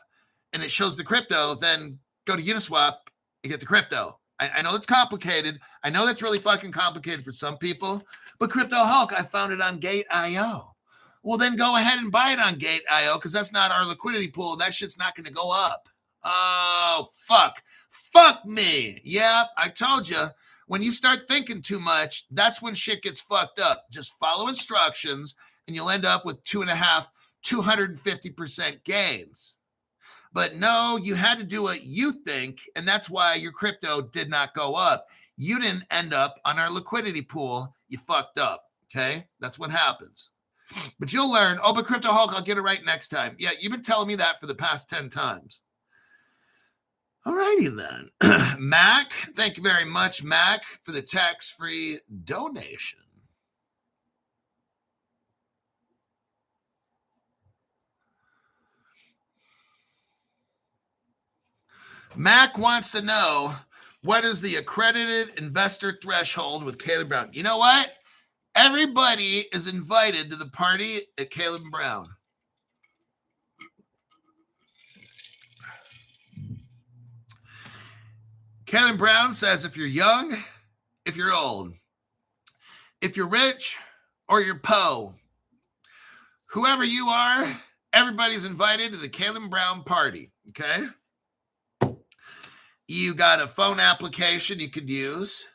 and it shows the crypto, then go to Uniswap and get the crypto. I know it's complicated. I know that's really fucking complicated for some people, but Crypto Hulk, I found it on Gate.io. Well, then go ahead and buy it on Gate.io because that's not our liquidity pool. That shit's not going to go up. Oh, fuck. Fuck me. Yeah, I told you. When you start thinking too much, that's when shit gets fucked up. Just follow instructions and you'll end up with 250% gains. But no, you had to do what you think, and that's why your crypto did not go up. You didn't end up on our liquidity pool. You fucked up, okay? That's what happens. But you'll learn, oh, but Crypto Hulk, I'll get it right next time. Yeah, you've been telling me that for the past 10 times. All righty then. Mac, thank you very much, Mac, for the tax-free donation. Mac wants to know, what is the accredited investor threshold with Caleb Brown? You know what? Everybody is invited to the party at Caleb Brown. Caleb Brown says if you're young, if you're old, if you're rich or you're po, whoever you are, everybody's invited to the Caleb Brown party, okay? You got a phone application you could use,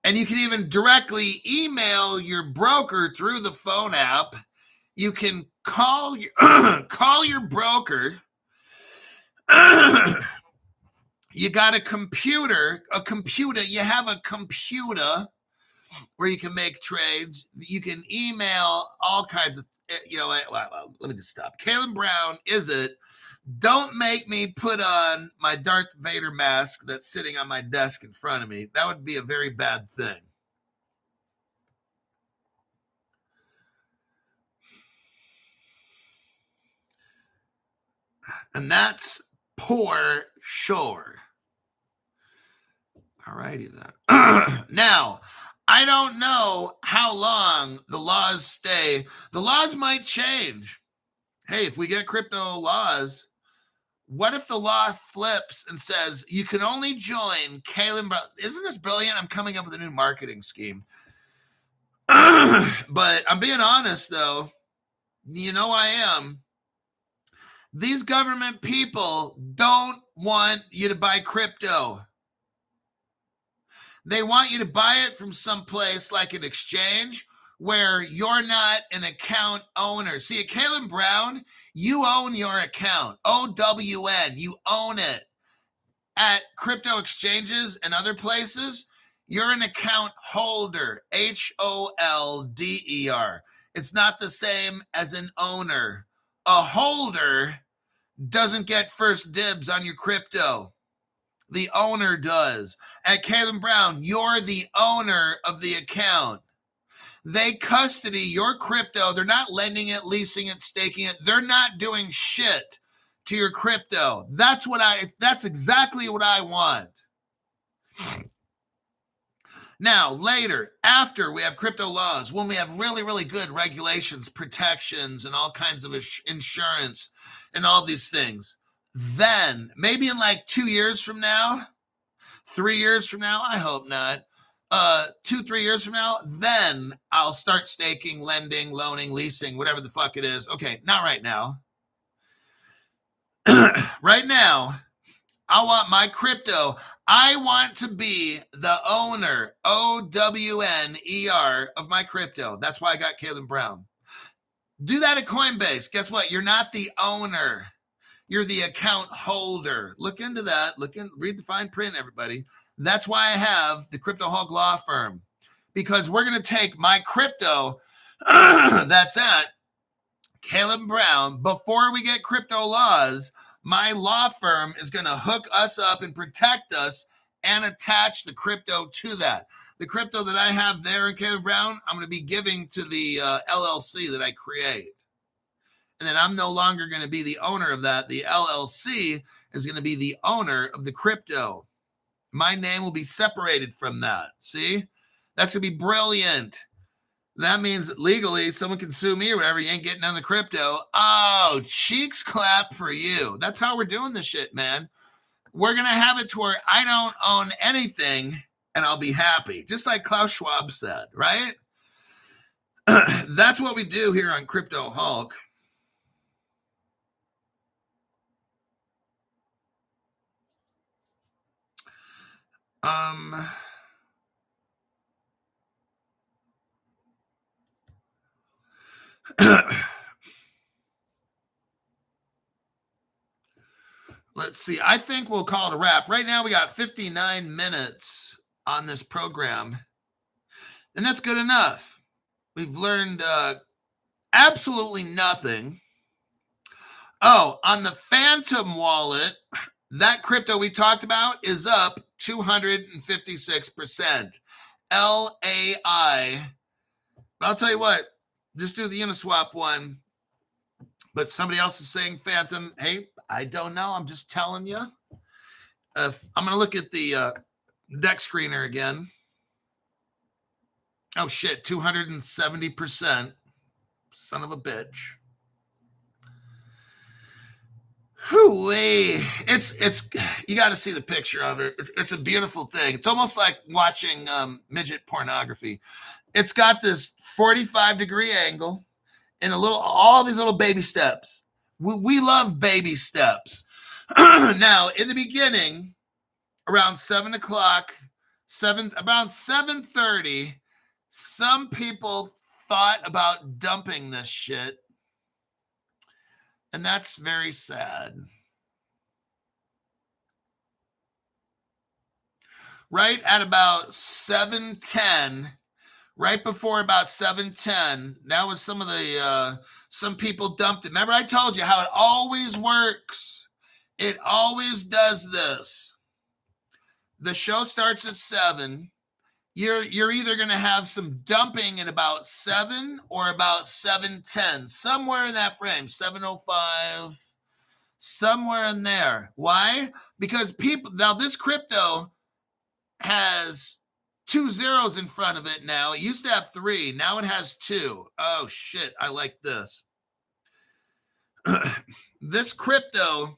and you can even directly email your broker through the phone app. you can call your call your broker. You got a computer, you have a computer where you can make trades. You can email all kinds of, well, let me just stop. Caleb Brown, is it? Don't make me put on my Darth Vader mask that's sitting on my desk in front of me. That would be a very bad thing. And that's poor sure. All righty then. Now, I don't know how long the laws stay. The laws might change. Hey, if we get crypto laws, what if the law flips and says you can only join Caleb Brown? Isn't this brilliant? I'm coming up with a new marketing scheme. But I'm being honest, though. You know I am. These government people don't want you to buy crypto. They want you to buy it from someplace like an exchange where you're not an account owner. See, at Caleb Brown, you own your account. OWN, you own it. At crypto exchanges and other places, you're an account holder. HOLDER. It's not the same as an owner. A holder doesn't get first dibs on your crypto. The owner does. At Caleb Brown, you're the owner of the account. They custody your crypto. They're not lending it, leasing it, staking it. They're not doing shit to your crypto. That's exactly what I want. Now, later, after we have crypto laws, when we have really, really good regulations, protections, and all kinds of insurance and all these things, then maybe in like 2 years from now, 3 years from now, I hope not, 2-3 years from now, then I'll start staking, lending, loaning, leasing, whatever the fuck it is. Okay, not right now. Right now, I want my crypto. I want to be the owner, OWNER, of my crypto. That's why I got Caleb Brown. Do that at Coinbase. Guess what? You're not the owner. You're the account holder. Look into that. Read the fine print, everybody. That's why I have the Crypto Hulk Law Firm, because we're going to take my crypto that's at Caleb Brown. Before we get crypto laws, my law firm is going to hook us up and protect us and attach the crypto to that. The crypto that I have there in Caleb Brown, I'm going to be giving to the LLC that I create. And then I'm no longer going to be the owner of that. The LLC is going to be the owner of the crypto. My name will be separated from that. See? That's going to be brilliant. That means that legally someone can sue me or whatever. You ain't getting on the crypto. Oh, cheeks clap for you. That's how we're doing this shit, man. We're going to have it to where I don't own anything and I'll be happy. Just like Klaus Schwab said, right? That's what we do here on Crypto Hulk. Let's see. I think we'll call it a wrap. Right now, we got 59 minutes on this program, and that's good enough. We've learned absolutely nothing. Oh, on the Phantom wallet, that crypto we talked about is up 256%. LAI. But I'll tell you what, just do the Uniswap one. But somebody else is saying Phantom. Hey, I don't know. I'm just telling you. I'm going to look at the deck screener again. Oh, shit. 270%. Son of a bitch. Hooey. It's you got to see the picture of it. It's a beautiful thing. It's almost like watching midget pornography. It's got this 45-degree angle and all these little baby steps. We love baby steps. Now, in the beginning, around 7 o'clock, around 7:30, some people thought about dumping this shit. And that's very sad. Right at about 7:10, right before about 7:10, that was some of the, some people dumped it. Remember I told you how it always works. It always does this. The show starts at 7. You're either going to have some dumping at about 7 or about 7:10, somewhere in that frame, 7:05, somewhere in there. Why? Because people, now this crypto has 2 zeros in front of it now. It used to have 3. Now it has 2. Oh, shit. I like this. This crypto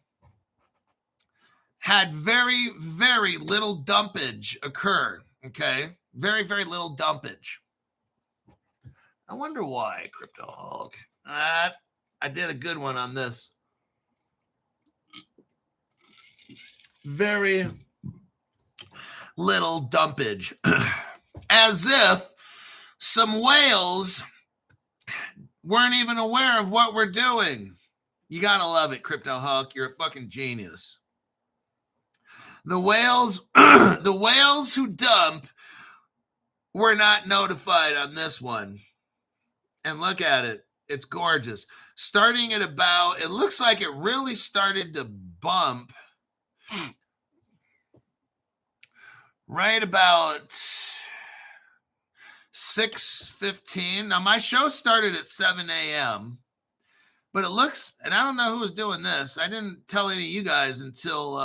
had very, very little dumpage occur. Okay? Very, very little dumpage. I wonder why, Crypto Hulk. I did a good one on this. Very little dumpage. As if some whales weren't even aware of what we're doing. You gotta love it, Crypto Hulk. You're a fucking genius. The whales, the whales who dump were not notified on this one. And look at it. It's gorgeous. Starting at about, it looks like it really started to bump right about 6:15. Now, my show started at 7 a.m., but it looks, and I don't know who was doing this. I didn't tell any of you guys until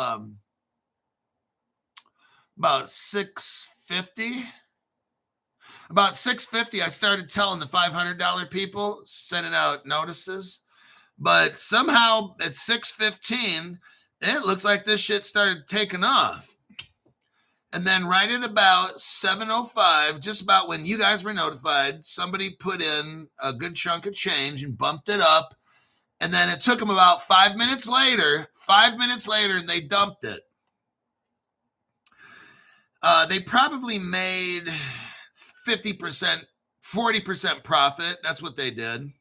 about 6:50. About 6:50, I started telling the $500 people, sending out notices. But somehow at 6:15, it looks like this shit started taking off. And then right at about 7:05, just about when you guys were notified, somebody put in a good chunk of change and bumped it up. And then it took them about 5 minutes later, and they dumped it. They probably made 50%, 40% profit. That's what they did.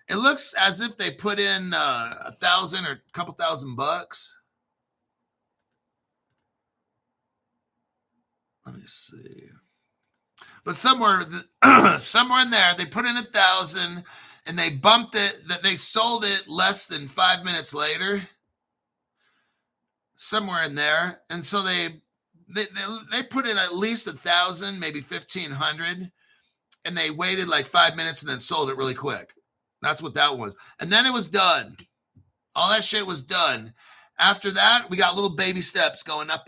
It looks as if they put in $1,000 or a couple $1,000. Let me see. But somewhere in there, they put in 1,000 and they bumped it, that they sold it less than 5 minutes later. Somewhere in there. And so they put in at least 1,000, maybe 1,500, and they waited like 5 minutes and then sold it really quick. That's what that was. And then it was done. All that shit was done. After that, we got little baby steps going up,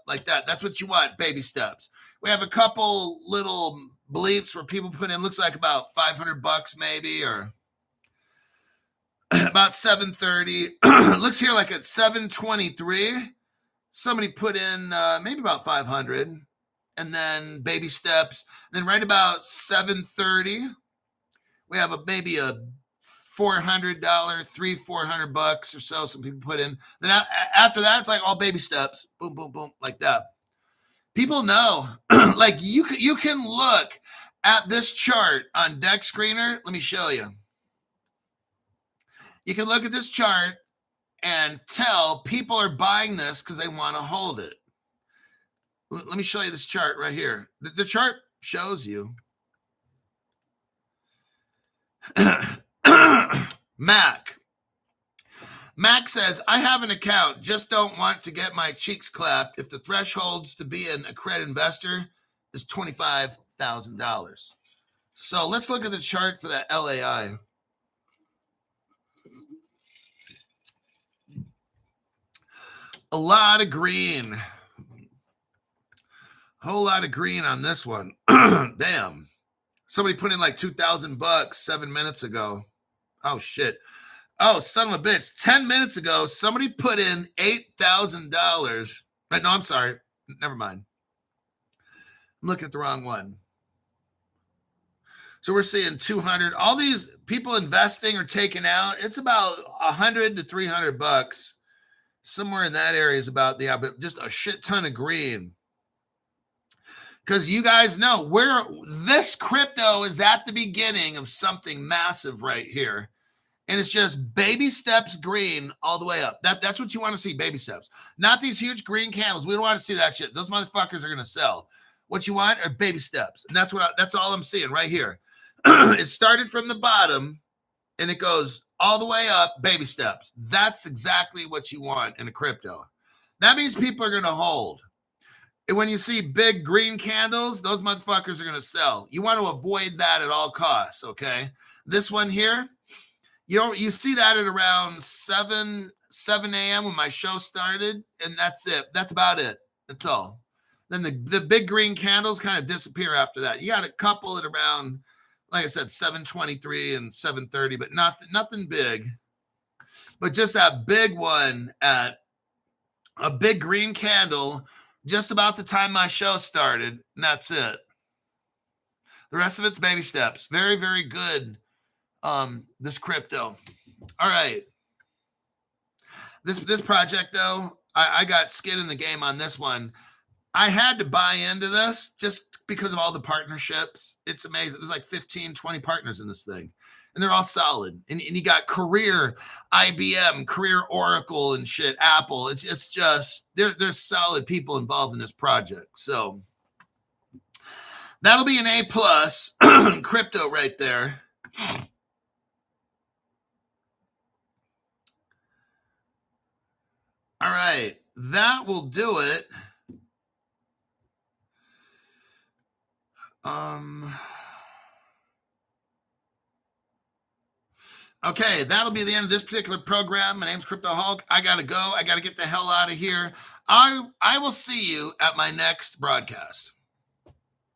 like that. That's what you want, baby steps. We have a couple little bleeps where people put in, looks like about $500 maybe, or about 7:30. Looks here like at 7:23. Somebody put in maybe about 500, and then baby steps. Then right about 7:30, we have maybe a $400, $400 or so. Some people put in. Then after that, it's like all baby steps. Boom, boom, boom, like that. People know. Like you can look at this chart on Deck Screener. Let me show you. You can look at this chart and tell people are buying this because they want to hold it. Let me show you this chart right here. The chart shows you. Mac says, I have an account, just don't want to get my cheeks clapped if the thresholds to be an accredited investor is $25,000. So let's look at the chart for that LAI. A lot of green. Whole lot of green on this one. Damn. Somebody put in like $2,000 7 minutes ago. Oh, shit. Oh, son of a bitch. 10 minutes ago, somebody put in $8,000. Right, no, I'm sorry. Never mind. I'm looking at the wrong one. So we're seeing 200. All these people investing or taking out, it's about $100 to $300. Somewhere in that area is about but just a shit ton of green. Because you guys know this crypto is at the beginning of something massive right here. And it's just baby steps green all the way up. That's what you want to see, baby steps. Not these huge green candles. We don't want to see that shit. Those motherfuckers are going to sell. What you want are baby steps. And that's all I'm seeing right here. It started from the bottom and it goes all the way up, baby steps. That's exactly what you want in a crypto. That means people are going to hold. And when you see big green candles, those motherfuckers are going to sell. You want to avoid that at all costs, okay? This one here, you see that at around 7 a.m. when my show started, and that's it. That's about it. That's all. Then the big green candles kind of disappear after that. You got a couple at around, like I said, 7:23 and 7:30, but nothing big. But just that big one at a big green candle just about the time my show started, and that's it. The rest of it's baby steps. Very, very good. This crypto. All right. This project though, I got skin in the game on this one. I had to buy into this just because of all the partnerships. It's amazing. There's like 15, 20 partners in this thing, and they're all solid. And you got career IBM, career Oracle and shit, Apple. It's just, there's solid people involved in this project. So that'll be an A+ crypto right there. All right, that will do it. Okay, that'll be the end of this particular program. My name's Crypto Hulk. I gotta go. I gotta get the hell out of here. I will see you at my next broadcast.